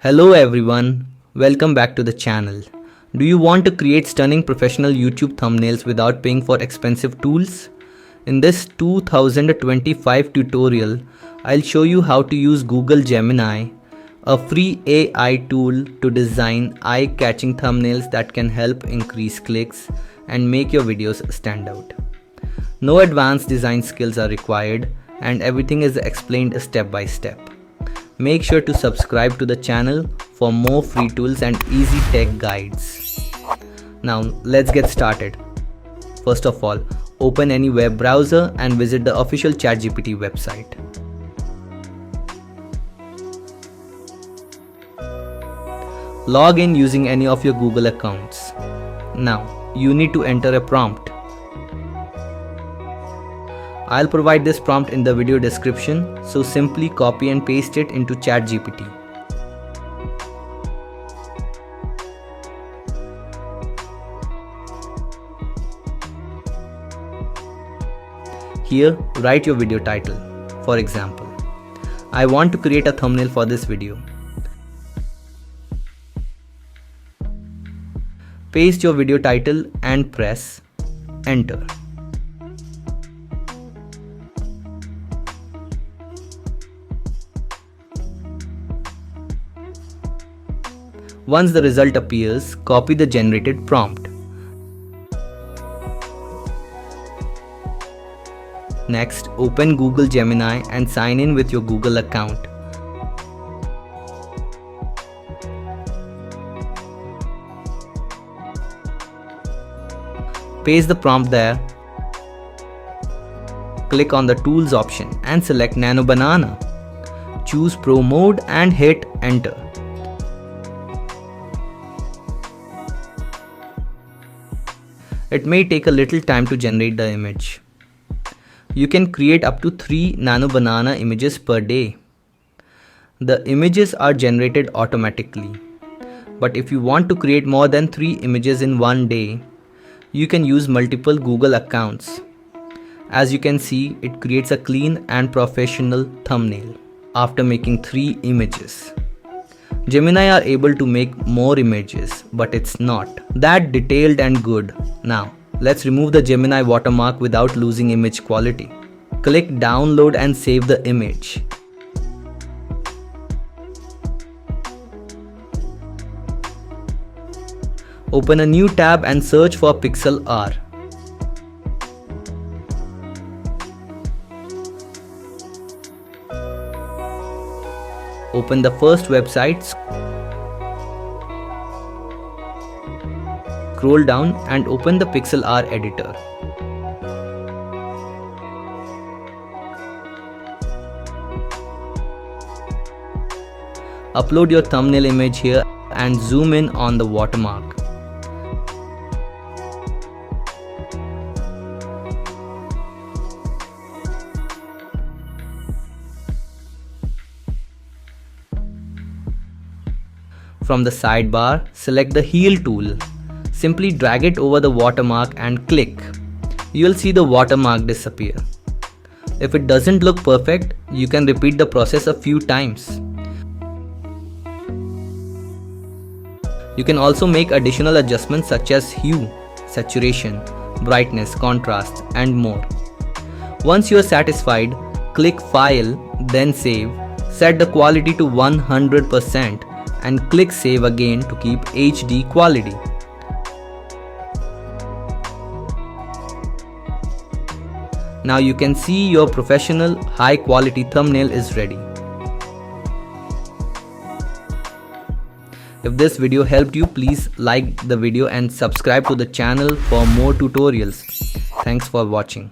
Hello everyone, welcome back to the channel. Do you want to create stunning professional YouTube thumbnails without paying for expensive tools? In this 2025 tutorial, I'll show you how to use Google Gemini, a free AI tool to design eye-catching thumbnails that can help increase clicks and make your videos stand out. No advanced design skills are required and everything is explained step by step. Make sure to subscribe to the channel for more free tools and easy tech guides. Now let's get started. First of all, open any web browser and visit the official ChatGPT website. Log in using any of your Google accounts. Now you need to enter a prompt. I'll provide this prompt in the video description, so simply copy and paste it into ChatGPT. Here, write your video title. For example, I want to create a thumbnail for this video. Paste your video title and press Enter. Once the result appears, copy the generated prompt. Next, open Google Gemini and sign in with your Google account. Paste the prompt there. Click on the Tools option and select Nano Banana. Choose Pro mode and hit Enter. It may take a little time to generate the image. You can create up to 3 Nano Banana images per day. The images are generated automatically. But if you want to create more than 3 images in one day, you can use multiple Google accounts. As you can see, it creates a clean and professional thumbnail after making 3 images. Gemini are able to make more images, but it's not that detailed and good. Now, let's remove the Gemini watermark without losing image quality. Click Download and save the image. Open a new tab and search for Pixel R. Open the first website, scroll down and open the Pixel R editor. Upload your thumbnail image here and zoom in on the watermark. From the sidebar, select the Heal tool. Simply drag it over the watermark and click. You will see the watermark disappear. If it doesn't look perfect, you can repeat the process a few times. You can also make additional adjustments such as hue, saturation, brightness, contrast, and more. Once you are satisfied, click File, then Save. Set the quality to 100% and click Save again to keep HD quality. Now you can see your professional, high quality thumbnail is ready. If this video helped you, please like the video and subscribe to the channel for more tutorials. Thanks for watching.